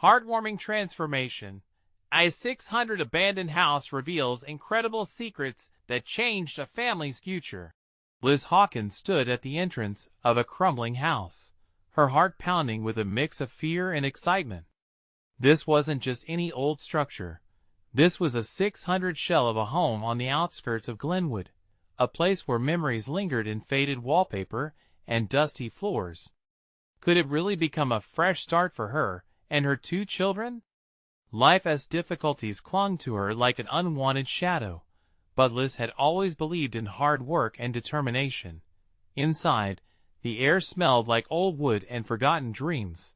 Heartwarming transformation. A 600 abandoned house reveals incredible secrets that changed a family's future. Liz Hawkins stood at the entrance of a crumbling house, her heart pounding with a mix of fear and excitement. This wasn't just any old structure. This was a 600 shell of a home on the outskirts of Glenwood, a place where memories lingered in faded wallpaper and dusty floors. Could it really become a fresh start for her and her two children? Life as difficulties clung to her like an unwanted shadow, but Liz had always believed in hard work and determination. Inside, the air smelled like old wood and forgotten dreams.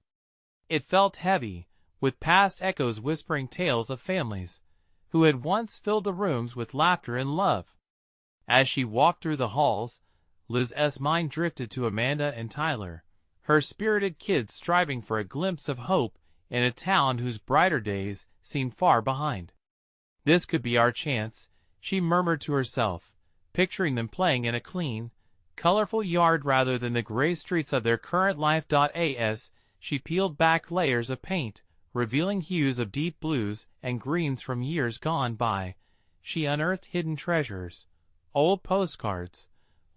It felt heavy, with past echoes whispering tales of families who had once filled the rooms with laughter and love. As she walked through the halls, Liz's mind drifted to Amanda and Tyler, her spirited kids striving for a glimpse of hope in a town whose brighter days seemed far behind. "This could be our chance," she murmured to herself, picturing them playing in a clean, colorful yard rather than the gray streets of their current life. As she peeled back layers of paint, revealing hues of deep blues and greens from years gone by, she unearthed hidden treasures, old postcards,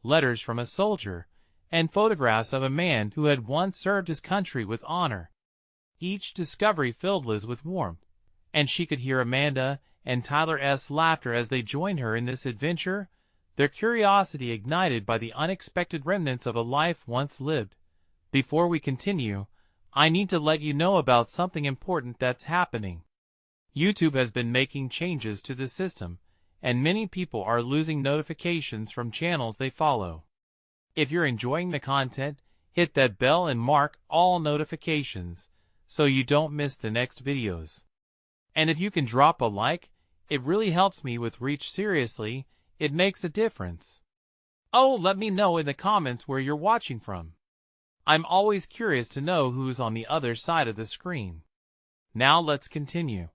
letters from a soldier, and photographs of a man who had once served his country with honor. Each discovery filled Liz with warmth, and she could hear Amanda and Tyler's laughter as they joined her in this adventure, their curiosity ignited by the unexpected remnants of a life once lived. Before we continue, I need to let you know about something important that's happening. YouTube has been making changes to the system, and many people are losing notifications from channels they follow. If you're enjoying the content, hit that bell and mark all notifications so you don't miss the next videos. And if you can drop a like, it really helps me with reach. Seriously, it makes a difference. Oh, let me know in the comments where you're watching from. I'm always curious to know who's on the other side of the screen. Now let's continue.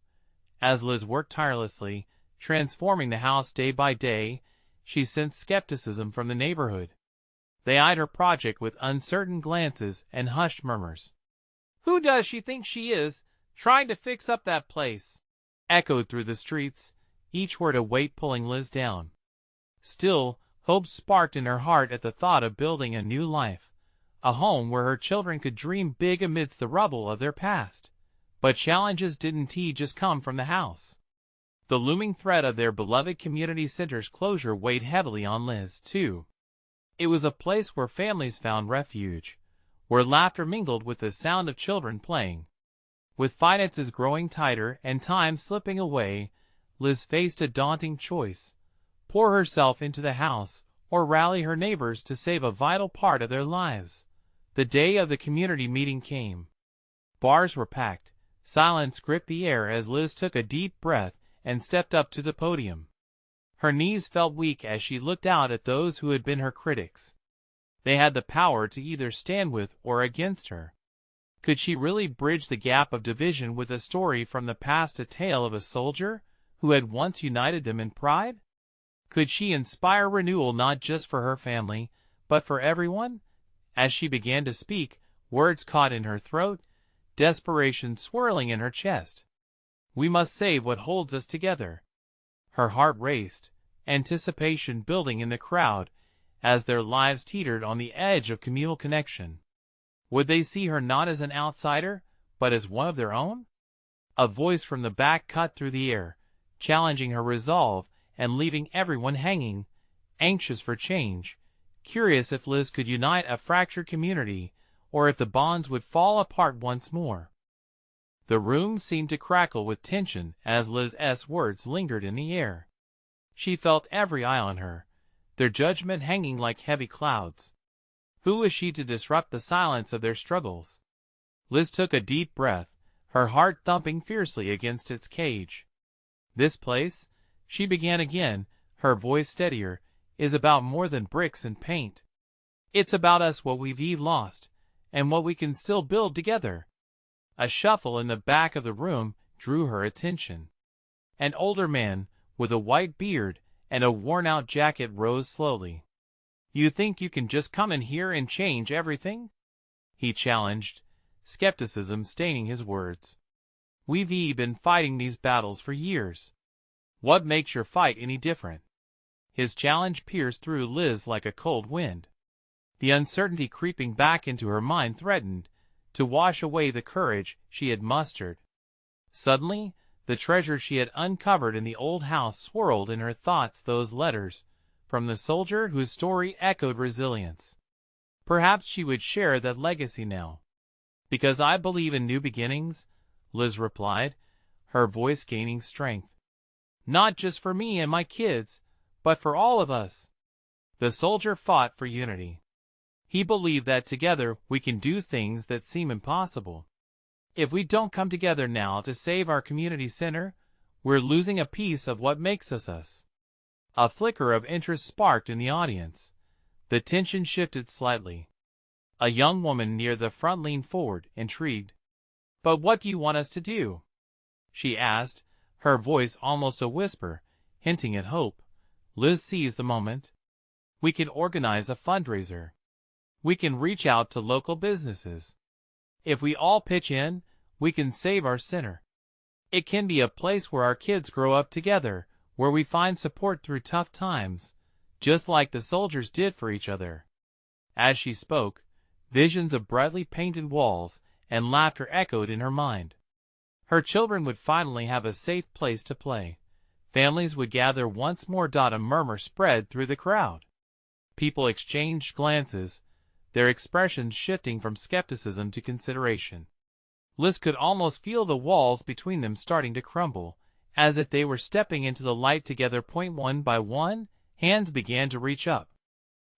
As Liz worked tirelessly, transforming the house day by day, she sensed skepticism from the neighborhood. They eyed her project with uncertain glances and hushed murmurs. "Who does she think she is, trying to fix up that place?" echoed through the streets, each word a weight pulling Liz down. Still, hope sparked in her heart at the thought of building a new life, a home where her children could dream big amidst the rubble of their past. But challenges didn't just come from the house. The looming threat of their beloved community center's closure weighed heavily on Liz, too. It was a place where families found refuge, where laughter mingled with the sound of children playing. With finances growing tighter and time slipping away, Liz faced a daunting choice: pour herself into the house or rally her neighbors to save a vital part of their lives. The day of the community meeting came. Bars were packed, silence gripped the air as Liz took a deep breath and stepped up to the podium. Her knees felt weak as she looked out at those who had been her critics. They had the power to either stand with or against her. Could she really bridge the gap of division with a story from the past, a tale of a soldier who had once united them in pride? Could she inspire renewal not just for her family, but for everyone? As she began to speak, words caught in her throat, desperation swirling in her chest. "We must save what holds us together." Her heart raced, anticipation building in the crowd as their lives teetered on the edge of communal connection. Would they see her not as an outsider, but as one of their own? A voice from the back cut through the air, challenging her resolve and leaving everyone hanging, anxious for change, curious if Liz could unite a fractured community, or if the bonds would fall apart once more. The room seemed to crackle with tension as Liz's words lingered in the air. She felt every eye on her, their judgment hanging like heavy clouds. Who was she to disrupt the silence of their struggles? Liz took a deep breath, her heart thumping fiercely against its cage. "This place," she began again, her voice steadier, "is about more than bricks and paint. It's about us, what we've lost, and what we can still build together." A shuffle in the back of the room drew her attention. An older man, with a white beard and a worn-out jacket, rose slowly. "You think you can just come in here and change everything?" he challenged, skepticism staining his words. We've been fighting these battles for years. What makes your fight any different? His challenge pierced through Liz like a cold wind. The uncertainty creeping back into her mind threatened to wash away the courage she had mustered. Suddenly, the treasure she had uncovered in the old house swirled in her thoughts, those letters from the soldier whose story echoed resilience. Perhaps she would share that legacy now. "Because I believe in new beginnings," Liz replied, her voice gaining strength. "Not just for me and my kids, but for all of us." The soldier fought for unity. He believed that together we can do things that seem impossible. If we don't come together now to save our community center, we're losing a piece of what makes us us. A flicker of interest sparked in the audience. The tension shifted slightly. A young woman near the front leaned forward, intrigued. "But what do you want us to do?" she asked, her voice almost a whisper, hinting at hope. Liz seized the moment. "We can organize a fundraiser. We can reach out to local businesses. If we all pitch in, we can save our center. It can be a place where our kids grow up together, where we find support through tough times, just like the soldiers did for each other." As she spoke, visions of brightly painted walls and laughter echoed in her mind. Her children would finally have a safe place to play. Families would gather once more. A murmur spread through the crowd. People exchanged glances, their expressions shifting from skepticism to consideration. Liz could almost feel the walls between them starting to crumble, as if they were stepping into the light together. One by one, hands began to reach up.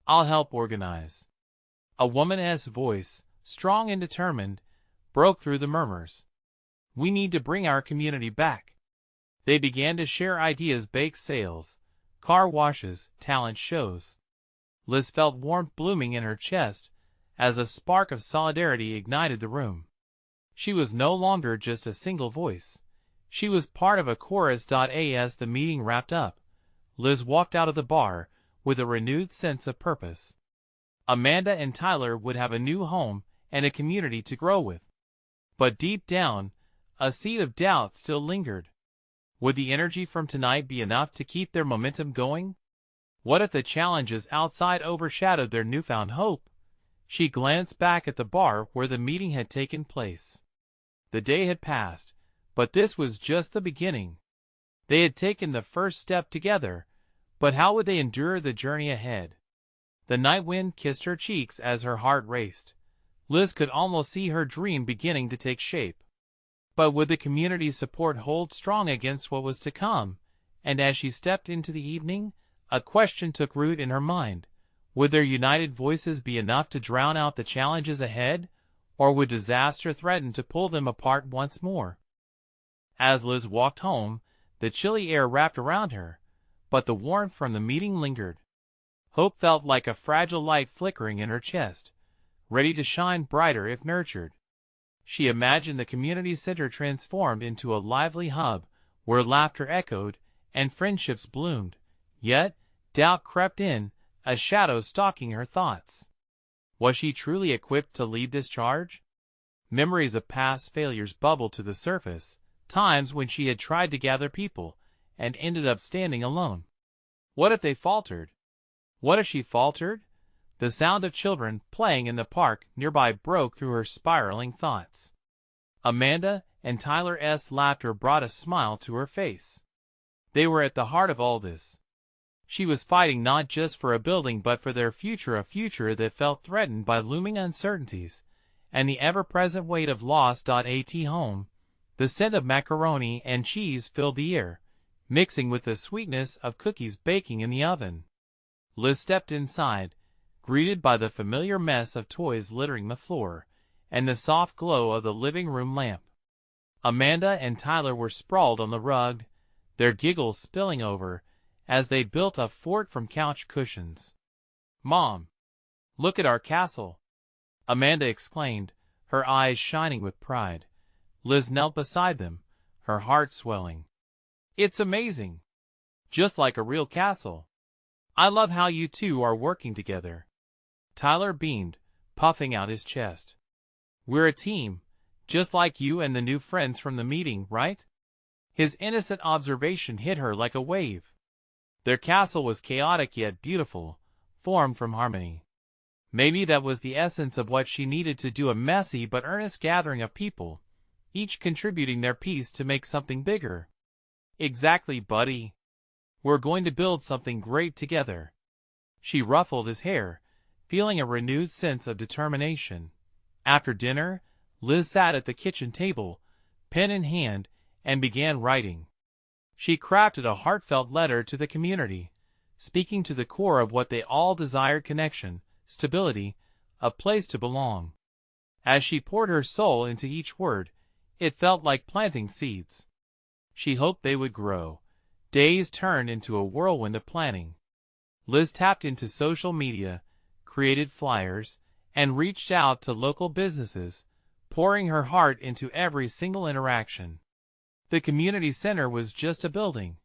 "I'll help organize." A woman's voice, strong and determined, broke through the murmurs. "We need to bring our community back." They began to share ideas: bake sales, car washes, talent shows. Liz felt warmth blooming in her chest as a spark of solidarity ignited the room. She was no longer just a single voice. She was part of a chorus. As the meeting wrapped up, Liz walked out of the bar with a renewed sense of purpose. Amanda and Tyler would have a new home and a community to grow with. But deep down, a seed of doubt still lingered. Would the energy from tonight be enough to keep their momentum going? What if the challenges outside overshadowed their newfound hope? She glanced back at the bar where the meeting had taken place. The day had passed, but this was just the beginning. They had taken the first step together, but how would they endure the journey ahead? The night wind kissed her cheeks as her heart raced. Liz could almost see her dream beginning to take shape. But would the community's support hold strong against what was to come? And as she stepped into the evening, a question took root in her mind. Would their united voices be enough to drown out the challenges ahead, or would disaster threaten to pull them apart once more? As Liz walked home, the chilly air wrapped around her, but the warmth from the meeting lingered. Hope felt like a fragile light flickering in her chest, ready to shine brighter if nurtured. She imagined the community center transformed into a lively hub where laughter echoed and friendships bloomed. Yet, doubt crept in, a shadow stalking her thoughts. Was she truly equipped to lead this charge? Memories of past failures bubbled to the surface, times when she had tried to gather people and ended up standing alone. What if they faltered? What if she faltered? The sound of children playing in the park nearby broke through her spiraling thoughts. Amanda and Tyler's laughter brought a smile to her face. They were at the heart of all this. She was fighting not just for a building but for their future, a future that felt threatened by looming uncertainties and the ever-present weight of loss. At home, the scent of macaroni and cheese filled the air, mixing with the sweetness of cookies baking in the oven. Liz stepped inside, greeted by the familiar mess of toys littering the floor and the soft glow of the living room lamp. Amanda and Tyler were sprawled on the rug, their giggles spilling over as they built a fort from couch cushions. "Mom, look at our castle!" Amanda exclaimed, her eyes shining with pride. Liz knelt beside them, her heart swelling. "It's amazing! Just like a real castle. I love how you two are working together." Tyler beamed, puffing out his chest. "We're a team, Just like you and the new friends from the meeting, right? His innocent observation hit her like a wave. Their castle was chaotic yet beautiful, formed from harmony. Maybe that was the essence of what she needed to do, a messy but earnest gathering of people, each contributing their piece to make something bigger. Exactly, buddy. We're going to build something great together. She ruffled his hair, feeling a renewed sense of determination. After dinner, Liz sat at the kitchen table, pen in hand, and began writing. She crafted a heartfelt letter to the community, speaking to the core of what they all desired: connection, stability, a place to belong. As she poured her soul into each word, it felt like planting seeds. She hoped they would grow. Days turned into a whirlwind of planning. Liz tapped into social media, created flyers, and reached out to local businesses, pouring her heart into every single interaction. The community center was just a building,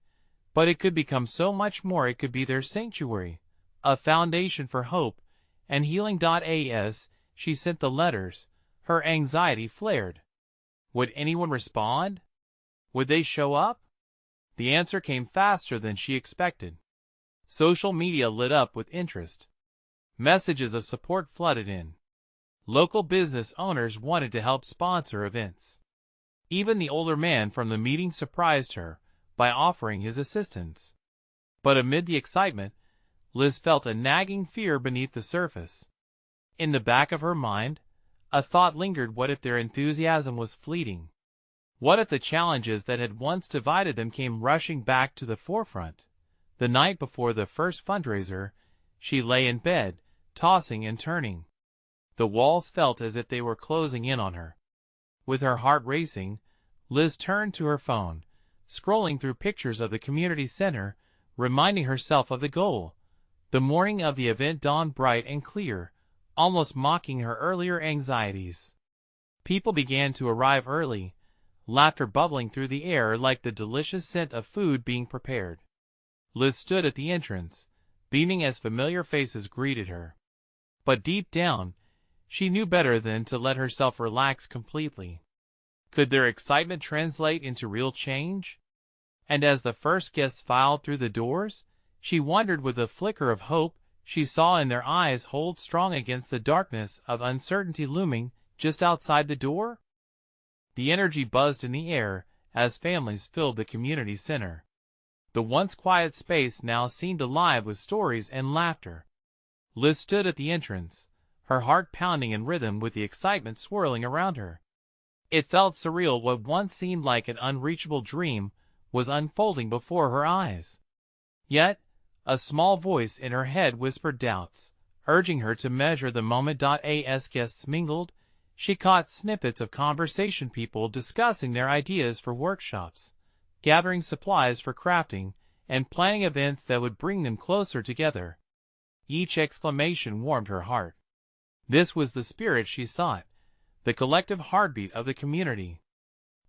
but it could become so much more. It could be their sanctuary, a foundation for hope and healing. As she sent the letters, her anxiety flared. Would anyone respond? Would they show up? The answer came faster than she expected. Social media lit up with interest. Messages of support flooded in. Local business owners wanted to help sponsor events. Even the older man from the meeting surprised her by offering his assistance. But amid the excitement, Liz felt a nagging fear beneath the surface. In the back of her mind, a thought lingered: what if their enthusiasm was fleeting? What if the challenges that had once divided them came rushing back to the forefront? The night before the first fundraiser, she lay in bed, tossing and turning. The walls felt as if they were closing in on her. With her heart racing, Liz turned to her phone, scrolling through pictures of the community center, reminding herself of the goal. The morning of the event dawned bright and clear, almost mocking her earlier anxieties. People began to arrive early, laughter bubbling through the air like the delicious scent of food being prepared. Liz stood at the entrance, beaming as familiar faces greeted her. But deep down, she knew better than to let herself relax completely. Could their excitement translate into real change? And as the first guests filed through the doors, she wondered, with a flicker of hope she saw in their eyes hold strong against the darkness of uncertainty looming just outside the door? The energy buzzed in the air as families filled the community center. The once quiet space now seemed alive with stories and laughter. Liz stood at the entrance, her heart pounding in rhythm with the excitement swirling around her. It felt surreal. What once seemed like an unreachable dream was unfolding before her eyes. Yet, a small voice in her head whispered doubts, urging her to measure the moment. As guests mingled, she caught snippets of conversation, people discussing their ideas for workshops, gathering supplies for crafting, and planning events that would bring them closer together. Each exclamation warmed her heart. This was the spirit she sought, the collective heartbeat of the community.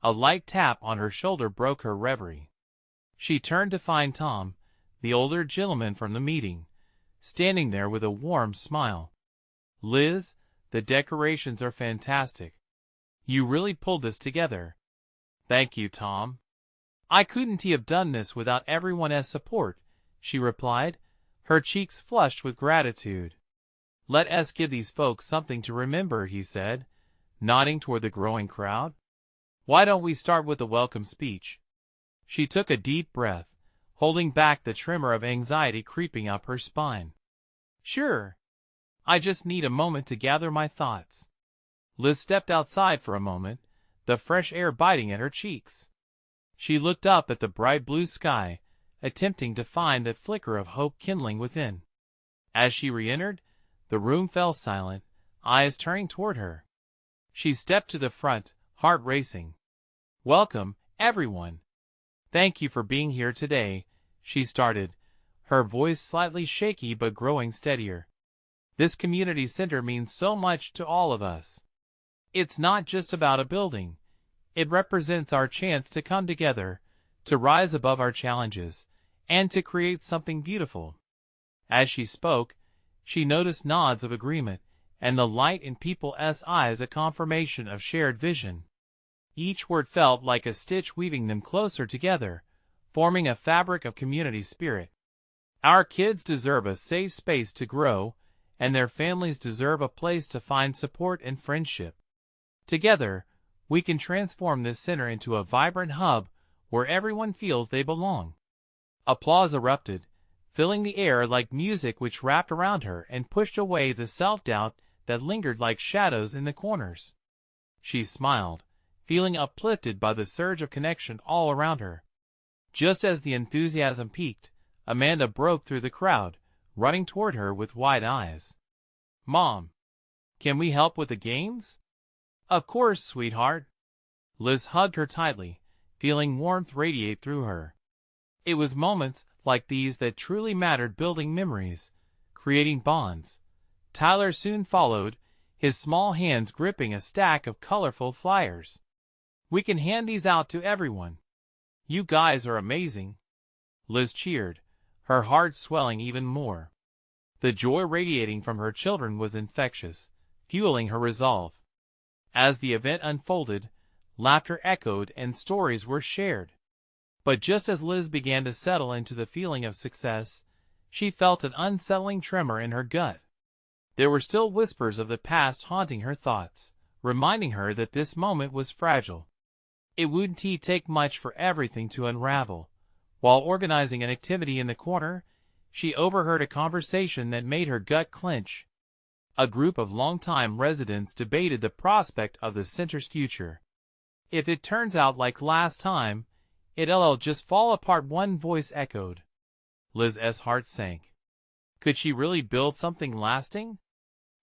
A light tap on her shoulder broke her reverie. She turned to find Tom, the older gentleman from the meeting, standing there with a warm smile. "Liz, the decorations are fantastic. You really pulled this together." "Thank you, Tom. I couldn't have done this without everyone's support," she replied, her cheeks flushed with gratitude. "Let us give these folks something to remember," he said, nodding toward the growing crowd. "Why don't we start with a welcome speech?" She took a deep breath, holding back the tremor of anxiety creeping up her spine. "Sure. I just need a moment to gather my thoughts." Liz stepped outside for a moment, the fresh air biting at her cheeks. She looked up at the bright blue sky, attempting to find that flicker of hope kindling within. As she re-entered, the room fell silent, eyes turning toward her. She stepped to the front, heart racing. "Welcome, everyone. Thank you for being here today," she started, her voice slightly shaky but growing steadier. "This community center means so much to all of us. It's not just about a building. It represents our chance to come together, to rise above our challenges, and to create something beautiful." As she spoke, she noticed nods of agreement, and the light in people's eyes a confirmation of shared vision. Each word felt like a stitch weaving them closer together, forming a fabric of community spirit. Our kids deserve a safe space to grow, and their families deserve a place to find support and friendship. Together, we can transform this center into a vibrant hub where everyone feels they belong. Applause erupted, filling the air like music which wrapped around her and pushed away the self-doubt that lingered like shadows in the corners. She smiled, feeling uplifted by the surge of connection all around her. Just as the enthusiasm peaked, Amanda broke through the crowd, running toward her with wide eyes. "Mom, can we help with the games?" "Of course, sweetheart." Liz hugged her tightly, feeling warmth radiate through her. It was moments like these that truly mattered, building memories, creating bonds. Tyler soon followed, his small hands gripping a stack of colorful flyers. "We can hand these out to everyone. You guys are amazing." Liz cheered, her heart swelling even more. The joy radiating from her children was infectious, fueling her resolve. As the event unfolded, laughter echoed and stories were shared. But just as Liz began to settle into the feeling of success, she felt an unsettling tremor in her gut. There were still whispers of the past haunting her thoughts, reminding her that this moment was fragile. It wouldn't take much for everything to unravel. While organizing an activity in the corner, she overheard a conversation that made her gut clench. A group of longtime residents debated the prospect of the center's future. "If it turns out like last time, it'll just fall apart," one voice echoed. Liz's heart sank. Could she really build something lasting?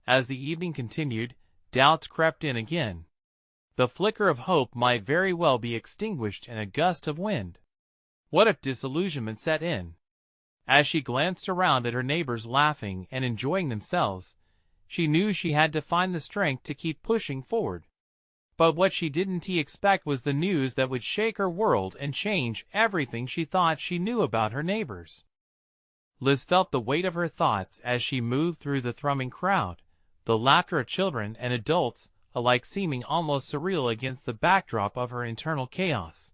As the evening continued, doubts crept in again. The flicker of hope might very well be extinguished in a gust of wind. What if disillusionment set in? As she glanced around at her neighbors laughing and enjoying themselves, she knew she had to find the strength to keep pushing forward. But what she didn't expect was the news that would shake her world and change everything she thought she knew about her neighbors. Liz felt the weight of her thoughts as she moved through the thrumming crowd, the laughter of children and adults alike seeming almost surreal against the backdrop of her internal chaos.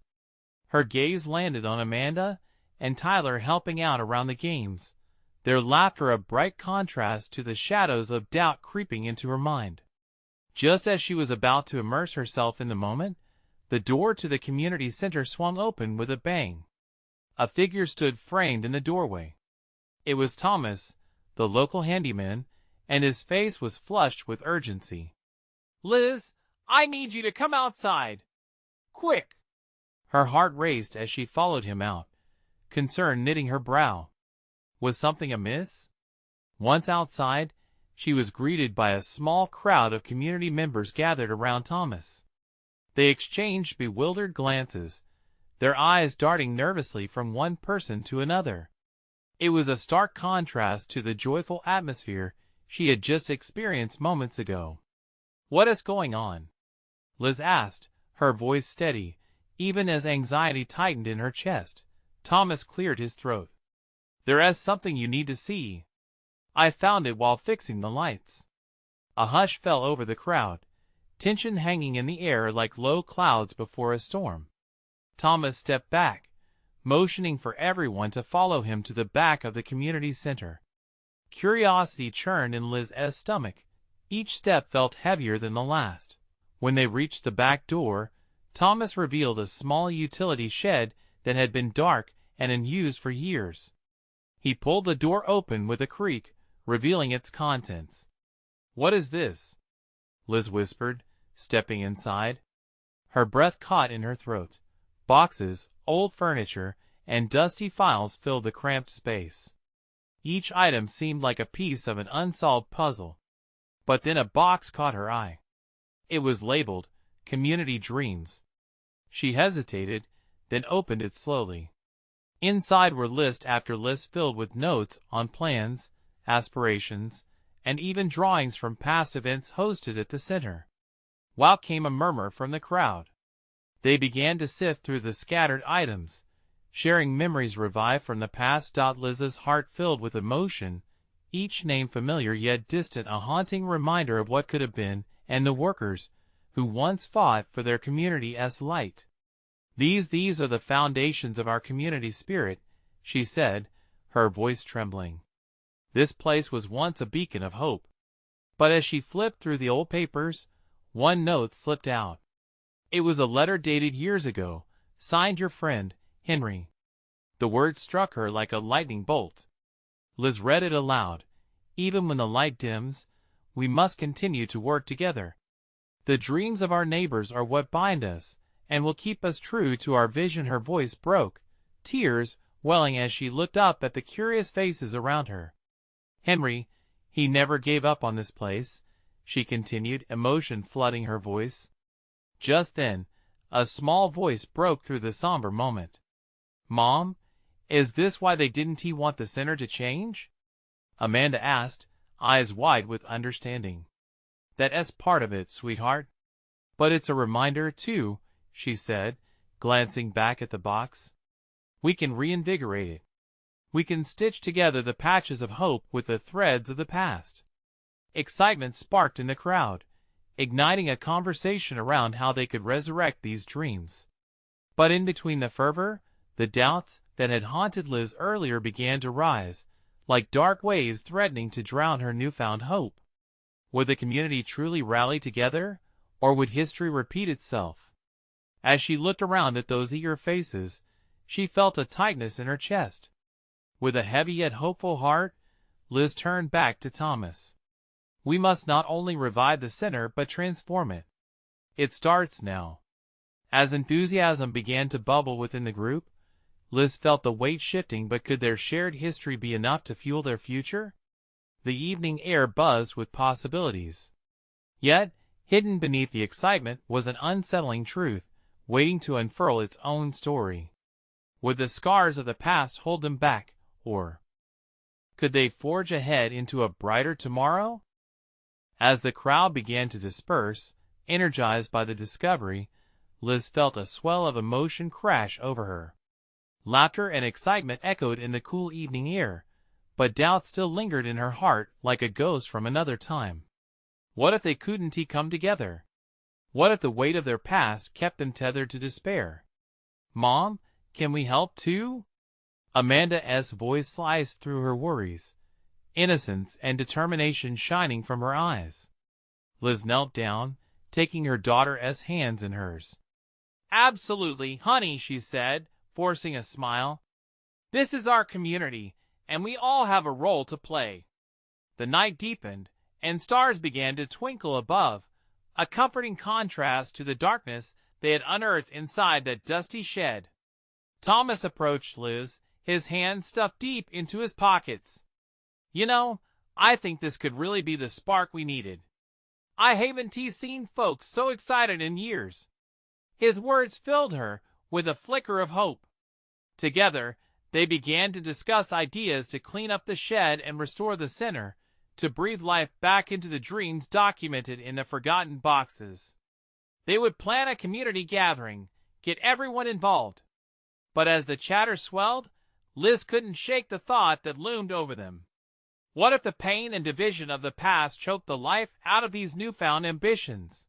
Her gaze landed on Amanda and Tyler helping out around the games, their laughter a bright contrast to the shadows of doubt creeping into her mind. Just as she was about to immerse herself in the moment, the door to the community center swung open with a bang. A figure stood framed in the doorway. It was Thomas, the local handyman, and his face was flushed with urgency. "Liz, I need you to come outside. Quick!" Her heart raced as she followed him out, concern knitting her brow. Was something amiss? Once outside, she was greeted by a small crowd of community members gathered around Thomas. They exchanged bewildered glances, their eyes darting nervously from one person to another. It was a stark contrast to the joyful atmosphere she had just experienced moments ago. "What is going on?" Liz asked, her voice steady, even as anxiety tightened in her chest. Thomas cleared his throat. "There is something you need to see. I found it while fixing the lights." A hush fell over the crowd, tension hanging in the air like low clouds before a storm. Thomas stepped back, motioning for everyone to follow him to the back of the community center. Curiosity churned in Liz's stomach. Each step felt heavier than the last. When they reached the back door, Thomas revealed a small utility shed that had been dark and unused for years. He pulled the door open with a creak, revealing its contents. "What is this?" Liz whispered, stepping inside. Her breath caught in her throat. Boxes, old furniture, and dusty files filled the cramped space. Each item seemed like a piece of an unsolved puzzle. But then a box caught her eye. It was labeled, "Community Dreams." She hesitated, then opened it slowly. Inside were list after list filled with notes on plans, aspirations, and even drawings from past events hosted at the center. Wow, came a murmur from the crowd. They began to sift through the scattered items, sharing memories revived from the past. Liz's heart filled with emotion, each name familiar yet distant, a haunting reminder of what could have been, and the workers who once fought for their community as light. These are the foundations of our community spirit, she said, her voice trembling. This place was once a beacon of hope. But as she flipped through the old papers, one note slipped out. It was a letter dated years ago, signed your friend, Henry. The words struck her like a lightning bolt. Liz read it aloud. Even when the light dims, we must continue to work together. The dreams of our neighbors are what bind us, and will keep us true to our vision. Her voice broke, tears welling as she looked up at the curious faces around her. Henry, he never gave up on this place, she continued, emotion flooding her voice. Just then, a small voice broke through the somber moment. Mom, is this why they didn't want the center to change? Amanda asked, eyes wide with understanding. That's part of it, sweetheart. But it's a reminder, too, she said, glancing back at the box. We can reinvigorate it. We can stitch together the patches of hope with the threads of the past. Excitement sparked in the crowd, igniting a conversation around how they could resurrect these dreams. But in between the fervor, the doubts that had haunted Liz earlier began to rise, like dark waves threatening to drown her newfound hope. Would the community truly rally together, or would history repeat itself? As she looked around at those eager faces, she felt a tightness in her chest. With a heavy yet hopeful heart, Liz turned back to Thomas. We must not only revive the center but transform it. It starts now. As enthusiasm began to bubble within the group, Liz felt the weight shifting, but could their shared history be enough to fuel their future? The evening air buzzed with possibilities. Yet, hidden beneath the excitement was an unsettling truth, waiting to unfurl its own story. Would the scars of the past hold them back, or could they forge ahead into a brighter tomorrow? As the crowd began to disperse, energized by the discovery, Liz felt a swell of emotion crash over her. Laughter and excitement echoed in the cool evening air, but doubt still lingered in her heart like a ghost from another time. What if they couldn't come together? What if the weight of their past kept them tethered to despair? Mom, can we help too? Amanda's voice sliced through her worries, innocence and determination shining from her eyes. Liz knelt down, taking her daughter's hands in hers. Absolutely, honey, she said, forcing a smile. This is our community, and we all have a role to play. The night deepened, and stars began to twinkle above, a comforting contrast to the darkness they had unearthed inside that dusty shed. Thomas approached Liz, his hands stuffed deep into his pockets. You know, I think this could really be the spark we needed. I haven't seen folks so excited in years. His words filled her with a flicker of hope. Together, they began to discuss ideas to clean up the shed and restore the center, to breathe life back into the dreams documented in the forgotten boxes. They would plan a community gathering, get everyone involved. But as the chatter swelled, Liz couldn't shake the thought that loomed over them. What if the pain and division of the past choked the life out of these newfound ambitions?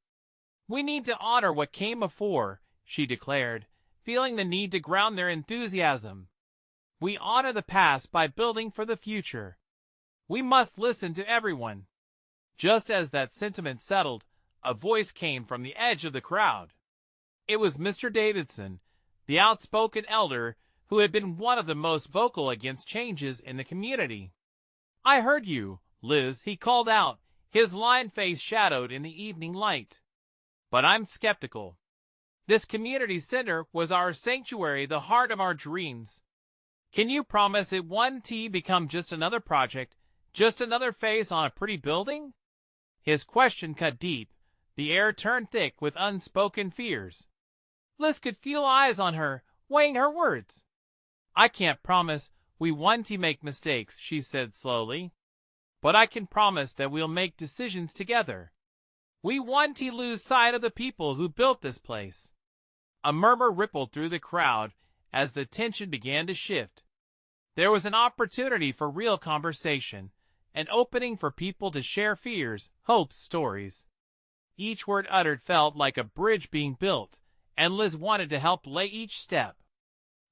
We need to honor what came before, she declared, feeling the need to ground their enthusiasm. We honor the past by building for the future. We must listen to everyone. Just as that sentiment settled, a voice came from the edge of the crowd. It was Mr. Davidson, the outspoken elder who had been one of the most vocal against changes in the community. I heard you, Liz, he called out, his lined face shadowed in the evening light. But I'm skeptical. This community center was our sanctuary, the heart of our dreams. Can you promise it won't become just another project, just another face on a pretty building? His question cut deep. The air turned thick with unspoken fears. Liz could feel eyes on her, weighing her words. I can't promise we won't make mistakes, she said slowly. But I can promise that we'll make decisions together. We won't lose sight of the people who built this place. A murmur rippled through the crowd as the tension began to shift. There was an opportunity for real conversation, an opening for people to share fears, hopes, stories. Each word uttered felt like a bridge being built, and Liz wanted to help lay each step.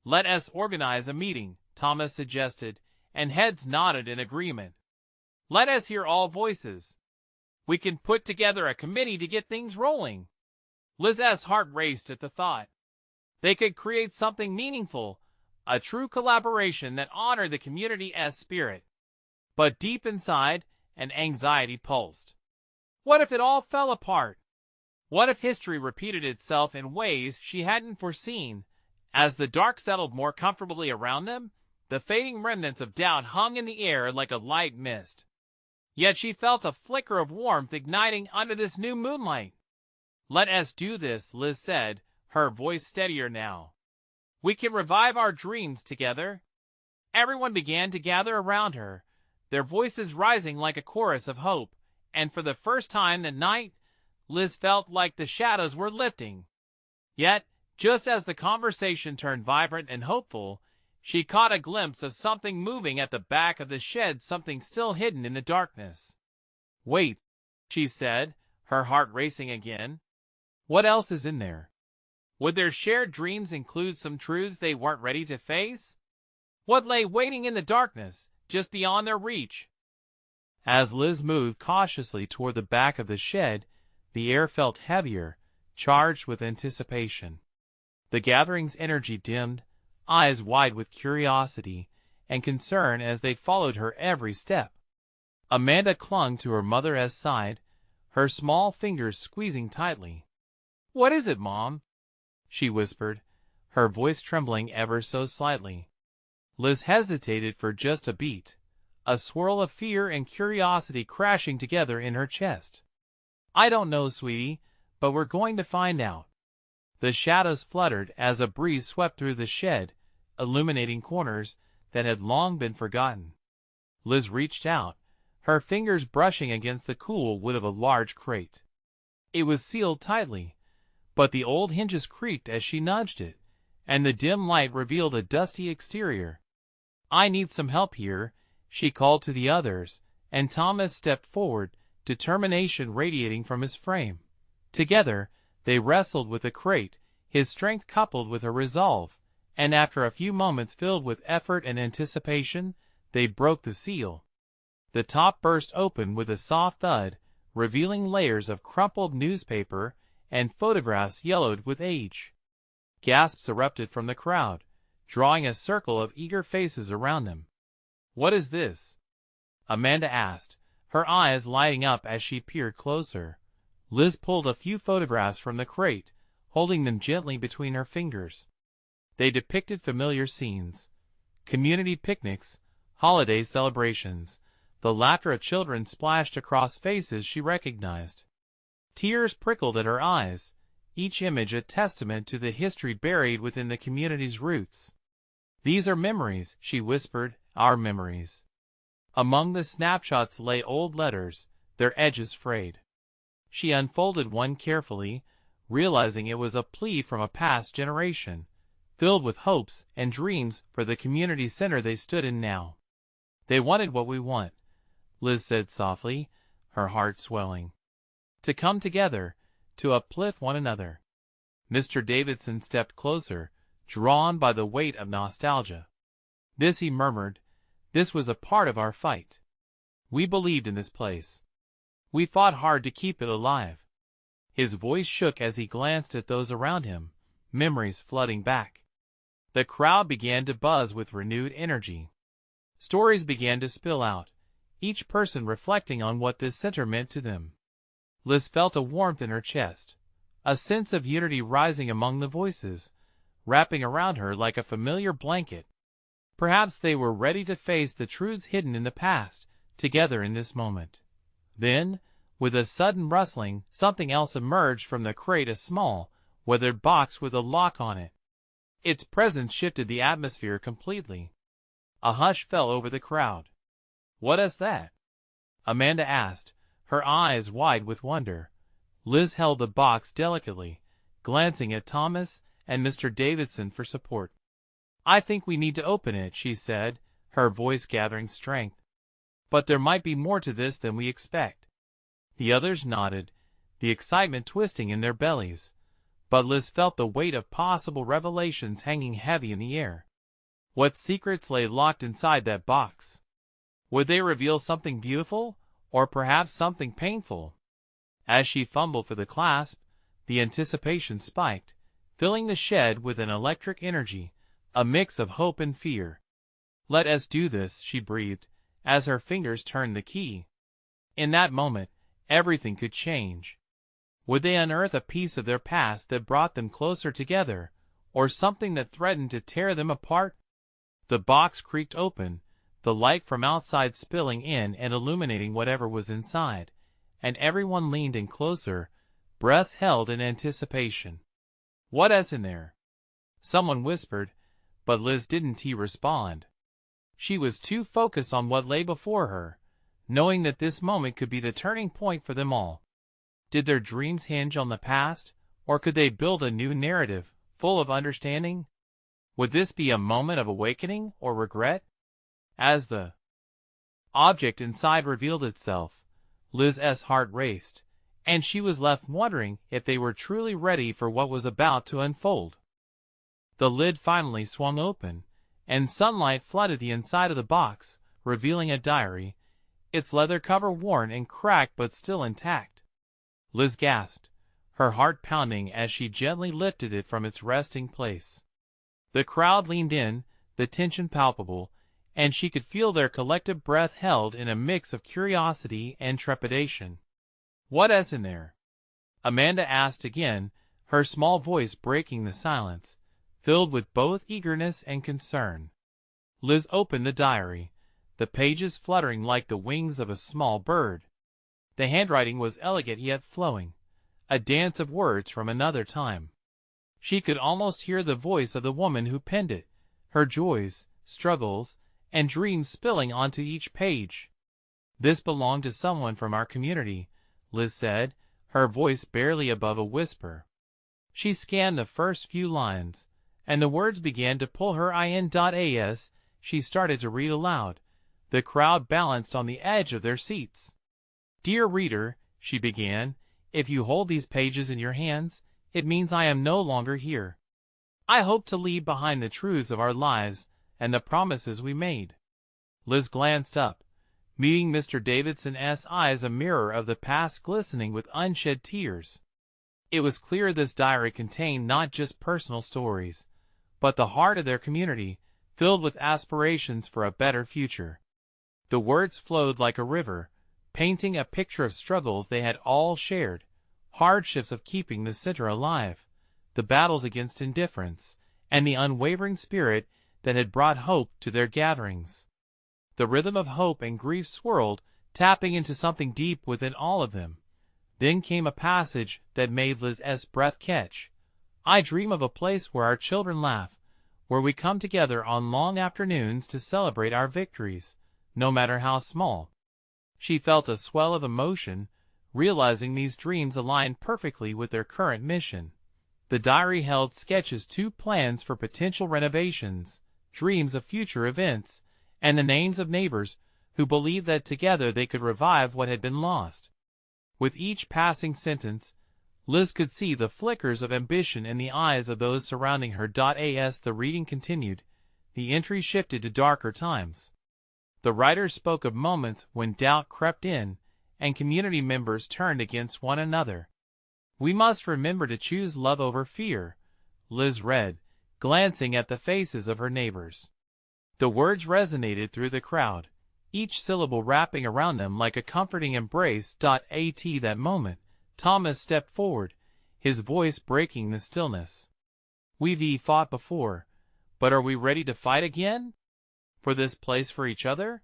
"Let us organize a meeting," Thomas suggested, and heads nodded in agreement. "Let us hear all voices. We can put together a committee to get things rolling." Liz's heart raced at the thought. They could create something meaningful, a true collaboration that honored the community's spirit. But deep inside, an anxiety pulsed. What if it all fell apart? What if history repeated itself in ways she hadn't foreseen? As the dark settled more comfortably around them, the fading remnants of doubt hung in the air like a light mist. Yet she felt a flicker of warmth igniting under this new moonlight. "Let us do this," Liz said, her voice steadier now. "We can revive our dreams together." Everyone began to gather around her, their voices rising like a chorus of hope, and for the first time that night, Liz felt like the shadows were lifting. Yet, just as the conversation turned vibrant and hopeful, she caught a glimpse of something moving at the back of the shed, something still hidden in the darkness. "Wait," she said, her heart racing again. "What else is in there? Would their shared dreams include some truths they weren't ready to face? What lay waiting in the darkness, just beyond their reach?" As Liz moved cautiously toward the back of the shed, the air felt heavier, charged with anticipation. The gathering's energy dimmed, eyes wide with curiosity and concern as they followed her every step. Amanda clung to her mother's side, her small fingers squeezing tightly. "What is it, Mom?" she whispered, her voice trembling ever so slightly. Liz hesitated for just a beat, a swirl of fear and curiosity crashing together in her chest. "I don't know, sweetie, but we're going to find out." The shadows fluttered as a breeze swept through the shed, illuminating corners that had long been forgotten. Liz reached out, her fingers brushing against the cool wood of a large crate. It was sealed tightly, but the old hinges creaked as she nudged it, and the dim light revealed a dusty exterior. "I need some help here," she called to the others, and Thomas stepped forward, determination radiating from his frame. Together, they wrestled with the crate, his strength coupled with her resolve, and after a few moments filled with effort and anticipation, they broke the seal. The top burst open with a soft thud, revealing layers of crumpled newspaper and photographs yellowed with age. Gasps erupted from the crowd, drawing a circle of eager faces around them. "What is this?" Amanda asked, her eyes lighting up as she peered closer. Liz pulled a few photographs from the crate, holding them gently between her fingers. They depicted familiar scenes: community picnics, holiday celebrations. The laughter of children splashed across faces she recognized. Tears prickled at her eyes, each image a testament to the history buried within the community's roots. "These are memories," she whispered, "our memories." Among the snapshots lay old letters, their edges frayed. She unfolded one carefully, realizing it was a plea from a past generation, filled with hopes and dreams for the community center they stood in now. "They wanted what we want," Liz said softly, her heart swelling. "To come together, to uplift one another." Mr. Davidson stepped closer, drawn by the weight of nostalgia. "This," he murmured, "this was a part of our fight. We believed in this place. We fought hard to keep it alive." His voice shook as he glanced at those around him, memories flooding back. The crowd began to buzz with renewed energy. Stories began to spill out, each person reflecting on what this center meant to them. Liz felt a warmth in her chest, a sense of unity rising among the voices, wrapping around her like a familiar blanket. Perhaps they were ready to face the truths hidden in the past, together in this moment. Then, with a sudden rustling, something else emerged from the crate, a small, weathered box with a lock on it. Its presence shifted the atmosphere completely. A hush fell over the crowd. "What is that?" Amanda asked, her eyes wide with wonder. Liz held the box delicately, glancing at Thomas and Mr. Davidson for support. "I think we need to open it," she said, her voice gathering strength. But there might be more to this than we expect. The others nodded, the excitement twisting in their bellies. But Liz felt the weight of possible revelations hanging heavy in the air. What secrets lay locked inside that box? Would they reveal something beautiful, or perhaps something painful? As she fumbled for the clasp, the anticipation spiked, filling the shed with an electric energy, a mix of hope and fear. "Let us do this," she breathed, as her fingers turned the key. In that moment, everything could change. Would they unearth a piece of their past that brought them closer together, or something that threatened to tear them apart? The box creaked open, the light from outside spilling in and illuminating whatever was inside, and everyone leaned in closer, breaths held in anticipation. "What's in there?" someone whispered, but Liz didn't respond. She was too focused on what lay before her, knowing that this moment could be the turning point for them all. Did their dreams hinge on the past, or could they build a new narrative, full of understanding? Would this be a moment of awakening or regret? As the object inside revealed itself, Liz's heart raced, and she was left wondering if they were truly ready for what was about to unfold. The lid finally swung open, and sunlight flooded the inside of the box, revealing a diary, its leather cover worn and cracked but still intact. Liz gasped, her heart pounding as she gently lifted it from its resting place. The crowd leaned in, the tension palpable, and she could feel their collective breath held in a mix of curiosity and trepidation. "What's in there?" Amanda asked again, her small voice breaking the silence, filled with both eagerness and concern. Liz opened the diary, the pages fluttering like the wings of a small bird. The handwriting was elegant yet flowing, a dance of words from another time. She could almost hear the voice of the woman who penned it, her joys, struggles, and dreams spilling onto each page. "This belonged to someone from our community," Liz said, her voice barely above a whisper. She scanned the first few lines, and the words began to pull her in. As she started to read aloud, the crowd balanced on the edge of their seats. "Dear reader," she began, "if you hold these pages in your hands, it means I am no longer here. I hope to leave behind the truths of our lives and the promises we made." Liz glanced up, meeting Mr. Davidson's eyes, a mirror of the past glistening with unshed tears. It was clear this diary contained not just personal stories, but the heart of their community, filled with aspirations for a better future. The words flowed like a river, painting a picture of struggles they had all shared, hardships of keeping the center alive, the battles against indifference, and the unwavering spirit that had brought hope to their gatherings. The rhythm of hope and grief swirled, tapping into something deep within all of them. Then came a passage that made Liz's breath catch. "I dream of a place where our children laugh, where we come together on long afternoons to celebrate our victories, no matter how small." She felt a swell of emotion, realizing these dreams aligned perfectly with their current mission. The diary held sketches to plans for potential renovations, dreams of future events, and the names of neighbors who believed that together they could revive what had been lost. With each passing sentence, Liz could see the flickers of ambition in the eyes of those surrounding her. As the reading continued, the entry shifted to darker times. The writer spoke of moments when doubt crept in, and community members turned against one another. "We must remember to choose love over fear," Liz read, glancing at the faces of her neighbors. The words resonated through the crowd, each syllable wrapping around them like a comforting embrace. At that moment, Thomas stepped forward, his voice breaking the stillness. "We've fought before, but are we ready to fight again? For this place, for each other?"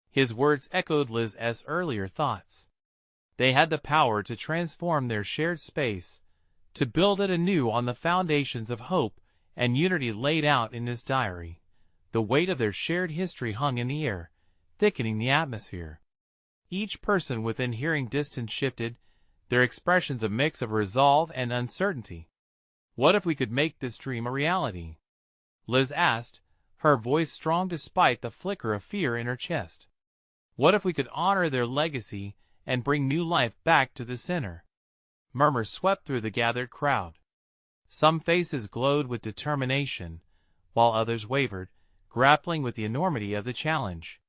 His words echoed Liz's earlier thoughts. They had the power to transform their shared space, to build it anew on the foundations of hope and unity laid out in this diary. The weight of their shared history hung in the air, thickening the atmosphere. Each person within hearing distance shifted, their expressions a mix of resolve and uncertainty. "What if we could make this dream a reality?" Liz asked, her voice strong despite the flicker of fear in her chest. What if we could honor their legacy and bring new life back to the center? Murmurs swept through the gathered crowd. Some faces glowed with determination, while others wavered, grappling with the enormity of the challenge.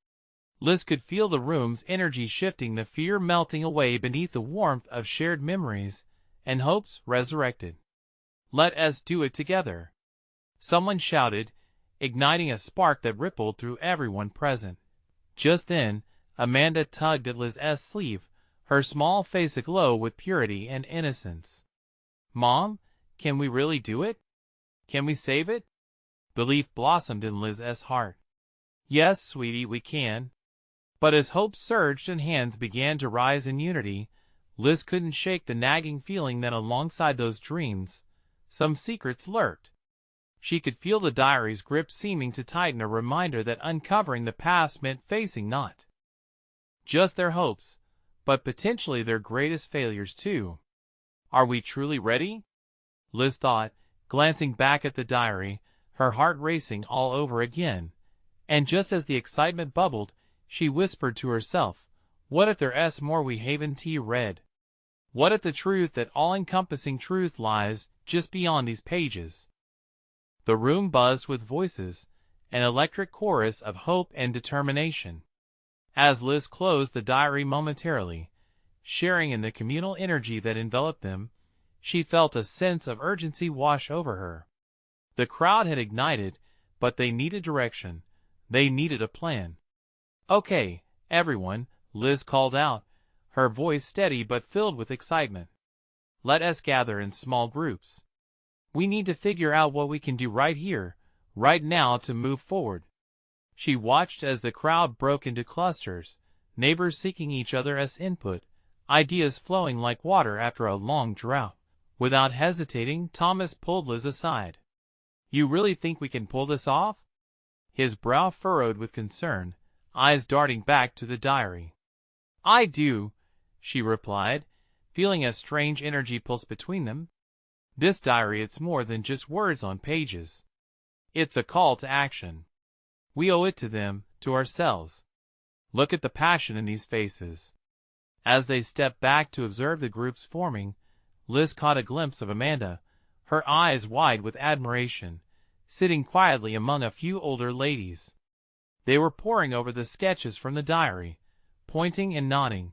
Liz could feel the room's energy shifting, the fear melting away beneath the warmth of shared memories, and hopes resurrected. "Let us do it together," someone shouted, igniting a spark that rippled through everyone present. Just then, Amanda tugged at Liz's sleeve, her small face aglow with purity and innocence. "Mom, can we really do it? Can we save it?" Belief blossomed in Liz's heart. "Yes, sweetie, we can." But as hope surged and hands began to rise in unity, Liz couldn't shake the nagging feeling that alongside those dreams, some secrets lurked. She could feel the diary's grip seeming to tighten, a reminder that uncovering the past meant facing not just their hopes, but potentially their greatest failures too. "Are we truly ready?" Liz thought, glancing back at the diary, her heart racing all over again. And just as the excitement bubbled, she whispered to herself, "What if there's more we haven't read? What if the truth, that all-encompassing truth, lies just beyond these pages?" The room buzzed with voices, an electric chorus of hope and determination. As Liz closed the diary momentarily, sharing in the communal energy that enveloped them, she felt a sense of urgency wash over her. The crowd had ignited, but they needed direction. They needed a plan. "Okay, everyone," Liz called out, her voice steady but filled with excitement. "Let us gather in small groups. We need to figure out what we can do right here, right now, to move forward." She watched as the crowd broke into clusters, neighbors seeking each other as input, ideas flowing like water after a long drought. Without hesitating, Thomas pulled Liz aside. "You really think we can pull this off?" His brow furrowed with concern, eyes darting back to the diary. "I do," she replied, feeling a strange energy pulse between them. "This diary, it's more than just words on pages. It's a call to action. We owe it to them, to ourselves. Look at the passion in these faces." As they stepped back to observe the groups forming, Liz caught a glimpse of Amanda, her eyes wide with admiration, sitting quietly among a few older ladies. They were poring over the sketches from the diary, pointing and nodding,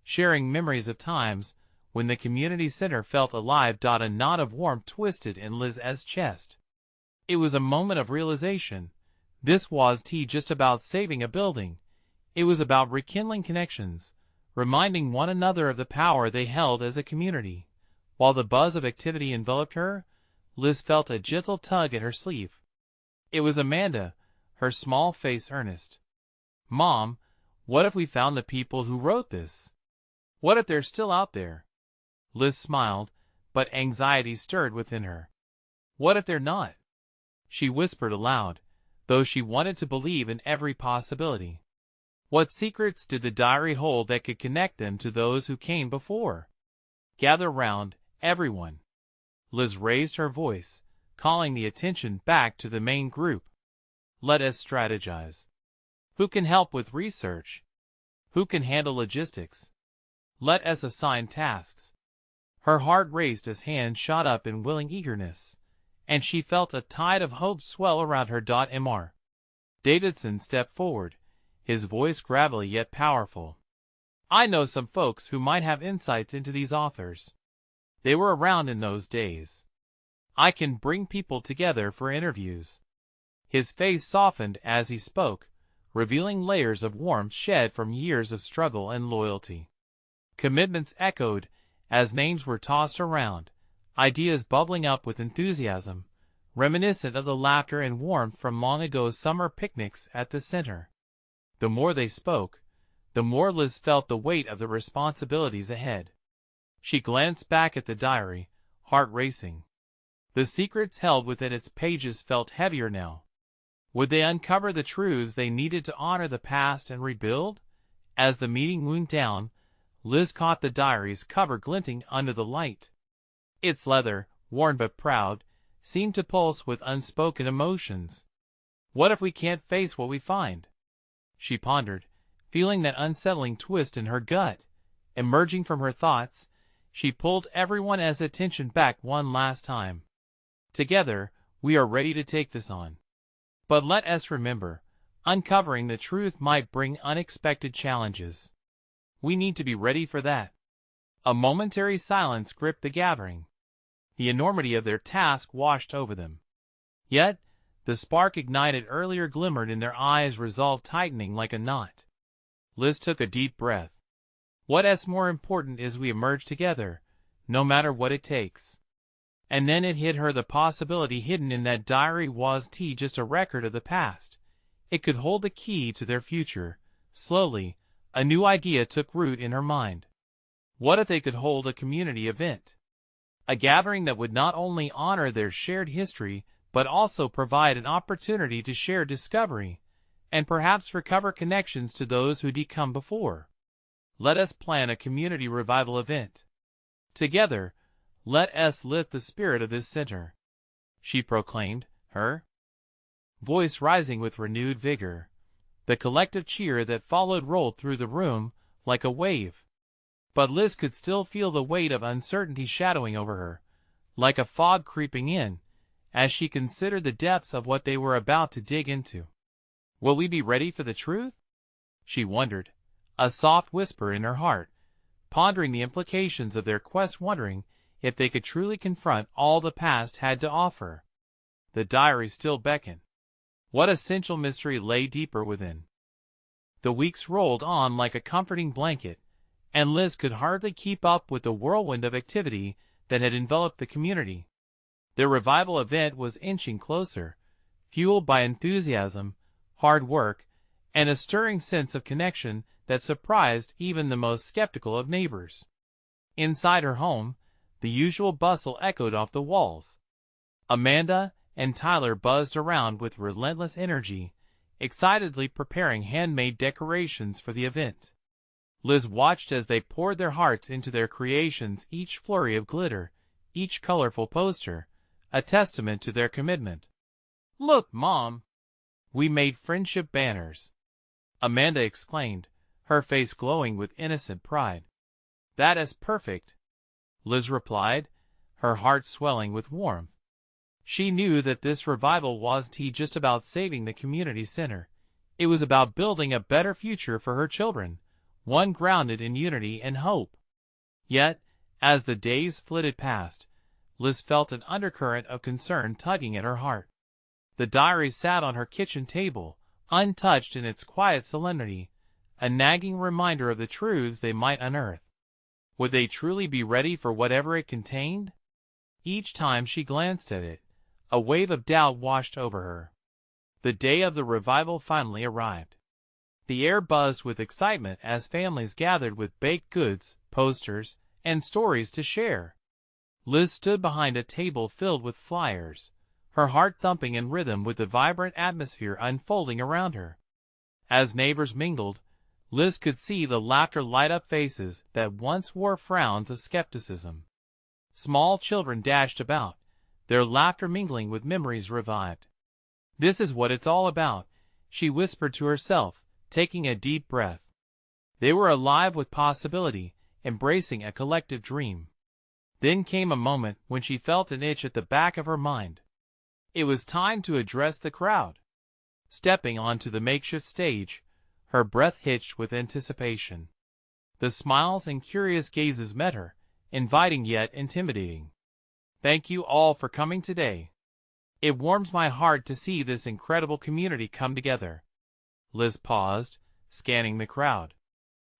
sharing memories of times when the community center felt alive. A knot of warmth twisted in Liz's chest. It was a moment of realization. This wasn't just about saving a building. It was about rekindling connections, reminding one another of the power they held as a community. While the buzz of activity enveloped her, Liz felt a gentle tug at her sleeve. It was Amanda, her small face earnest. "Mom, what if we found the people who wrote this? What if they're still out there?" Liz smiled, but anxiety stirred within her. "What if they're not?" she whispered aloud, though she wanted to believe in every possibility. What secrets did the diary hold that could connect them to those who came before? "Gather round, everyone." Liz raised her voice, calling the attention back to the main group. "Let us strategize. Who can help with research? Who can handle logistics? Let us assign tasks." Her heart raced as hands shot up in willing eagerness, and she felt a tide of hope swell around her. Mr. Davidson stepped forward, his voice gravelly yet powerful. "I know some folks who might have insights into these authors. They were around in those days. I can bring people together for interviews." His face softened as he spoke, revealing layers of warmth shed from years of struggle and loyalty. Commitments echoed as names were tossed around, ideas bubbling up with enthusiasm, reminiscent of the laughter and warmth from long ago's summer picnics at the center. The more they spoke, the more Liz felt the weight of the responsibilities ahead. She glanced back at the diary, heart racing. The secrets held within its pages felt heavier now. Would they uncover the truths they needed to honor the past and rebuild? As the meeting wound down, Liz caught the diary's cover glinting under the light. Its leather, worn but proud, seemed to pulse with unspoken emotions. "What if we can't face what we find?" she pondered, feeling that unsettling twist in her gut. Emerging from her thoughts, she pulled everyone's attention back one last time. Together, we are ready to take this on. But let us remember, uncovering the truth might bring unexpected challenges. We need to be ready for that. A momentary silence gripped the gathering. The enormity of their task washed over them. Yet, the spark ignited earlier glimmered in their eyes, resolve tightening like a knot. Liz took a deep breath. What's more important is we emerge together, no matter what it takes. And then it hit her, the possibility hidden in that diary was just a record of the past. It could hold the key to their future. Slowly, a new idea took root in her mind. What if they could hold a community event? A gathering that would not only honor their shared history, but also provide an opportunity to share discovery, and perhaps recover connections to those who'd come before. Let us plan a community revival event. Together, let us lift the spirit of this center, she proclaimed, her voice rising with renewed vigor. The collective cheer that followed rolled through the room like a wave. But Liz could still feel the weight of uncertainty shadowing over her, like a fog creeping in, as she considered the depths of what they were about to dig into. Will we be ready for the truth? She wondered, a soft whisper in her heart, pondering the implications of their quest, wondering if they could truly confront all the past had to offer. The diary still beckoned. What essential mystery lay deeper within? The weeks rolled on like a comforting blanket, and Liz could hardly keep up with the whirlwind of activity that had enveloped the community. Their revival event was inching closer, fueled by enthusiasm, hard work, and a stirring sense of connection that surprised even the most skeptical of neighbors. Inside her home, the usual bustle echoed off the walls. Amanda and Tyler buzzed around with relentless energy, excitedly preparing handmade decorations for the event. Liz watched as they poured their hearts into their creations, each flurry of glitter, each colorful poster, a testament to their commitment. "Look, Mom! We made friendship banners!" Amanda exclaimed, her face glowing with innocent pride. "That is perfect," Liz replied, her heart swelling with warmth. She knew that this revival wasn't just about saving the community center. It was about building a better future for her children, one grounded in unity and hope. Yet, as the days flitted past, Liz felt an undercurrent of concern tugging at her heart. The diary sat on her kitchen table, untouched in its quiet solemnity, a nagging reminder of the truths they might unearth. Would they truly be ready for whatever it contained? Each time she glanced at it, a wave of doubt washed over her. The day of the revival finally arrived. The air buzzed with excitement as families gathered with baked goods, posters, and stories to share. Liz stood behind a table filled with flyers, her heart thumping in rhythm with the vibrant atmosphere unfolding around her. As neighbors mingled, Liz could see the laughter light up faces that once wore frowns of skepticism. Small children dashed about, their laughter mingling with memories revived. "This is what it's all about," she whispered to herself, taking a deep breath. They were alive with possibility, embracing a collective dream. Then came a moment when she felt an itch at the back of her mind. It was time to address the crowd. Stepping onto the makeshift stage, her breath hitched with anticipation. The smiles and curious gazes met her, inviting yet intimidating. "Thank you all for coming today. It warms my heart to see this incredible community come together." Liz paused, scanning the crowd.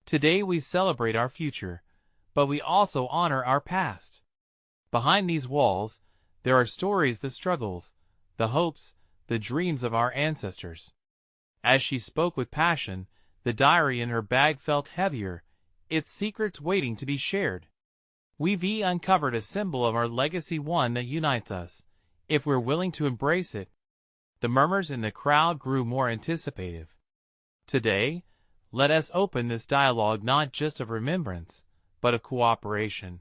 "Today we celebrate our future, but we also honor our past. Behind these walls, there are stories, the struggles, the hopes, the dreams of our ancestors." As she spoke with passion, the diary in her bag felt heavier, its secrets waiting to be shared. We've uncovered a symbol of our legacy, one that unites us, if we're willing to embrace it. The murmurs in the crowd grew more anticipative. Today, let us open this dialogue not just of remembrance, but of cooperation.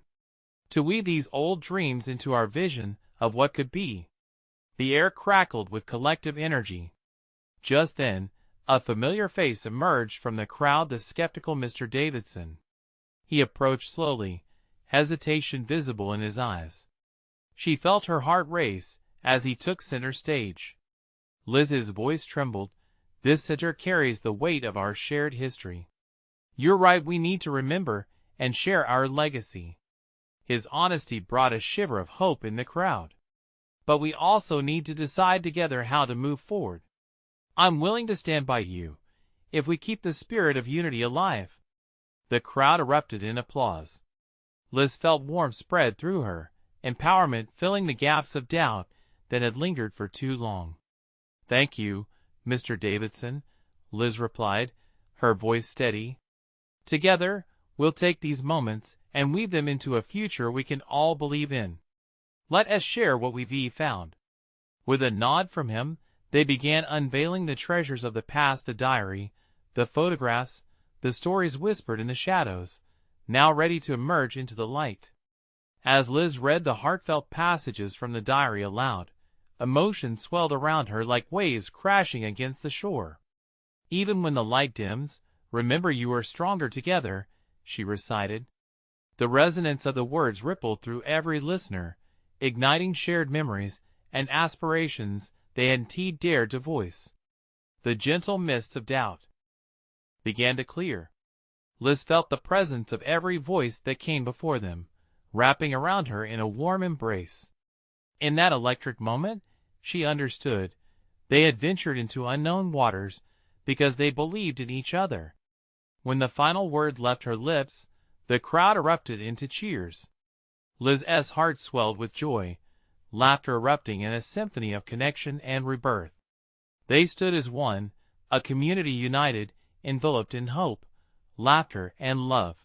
To weave these old dreams into our vision of what could be. The air crackled with collective energy. Just then, A familiar face emerged from the crowd, the skeptical Mr. Davidson. He approached slowly, hesitation visible in his eyes. She felt her heart race as he took center stage. Liz's voice trembled. This center carries the weight of our shared history. You're right, we need to remember and share our legacy. His honesty brought a shiver of hope in the crowd. But we also need to decide together how to move forward. I'm willing to stand by you, if we keep the spirit of unity alive. The crowd erupted in applause. Liz felt warmth spread through her, empowerment filling the gaps of doubt that had lingered for too long. Thank you, Mr. Davidson, Liz replied, her voice steady. Together, we'll take these moments and weave them into a future we can all believe in. Let us share what we've found. With a nod from him, they began unveiling the treasures of the past, the diary, the photographs, the stories whispered in the shadows, now ready to emerge into the light. As Liz read the heartfelt passages from the diary aloud, emotion swelled around her like waves crashing against the shore. Even when the light dims, remember you are stronger together, she recited. The resonance of the words rippled through every listener, igniting shared memories and aspirations they hadn't dared to voice. The gentle mists of doubt began to clear. Liz felt the presence of every voice that came before them, wrapping around her in a warm embrace. In that electric moment, she understood. They had ventured into unknown waters because they believed in each other. When the final word left her lips, the crowd erupted into cheers. Liz's heart swelled with joy, laughter erupting in a symphony of connection and rebirth. They stood as one, a community united, enveloped in hope, laughter, and love.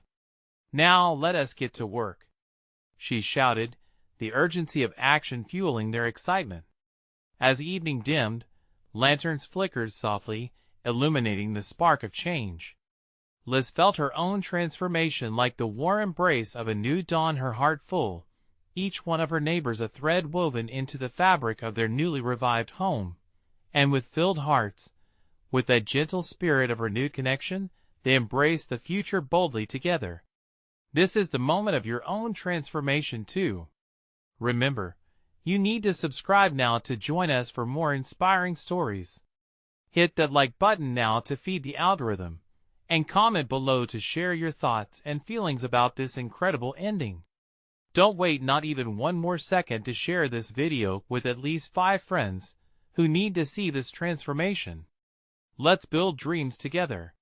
Now let us get to work, she shouted, the urgency of action fueling their excitement. As evening dimmed, lanterns flickered softly, illuminating the spark of change. Liz felt her own transformation like the warm embrace of a new dawn, her heart full, each one of her neighbors a thread woven into the fabric of their newly revived home. And with filled hearts, with that gentle spirit of renewed connection, they embraced the future boldly together. This is the moment of your own transformation too. Remember, you need to subscribe now to join us for more inspiring stories. Hit that like button now to feed the algorithm, and comment below to share your thoughts and feelings about this incredible ending. Don't wait not even one more second to share this video with at least 5 friends who need to see this transformation. Let's build dreams together.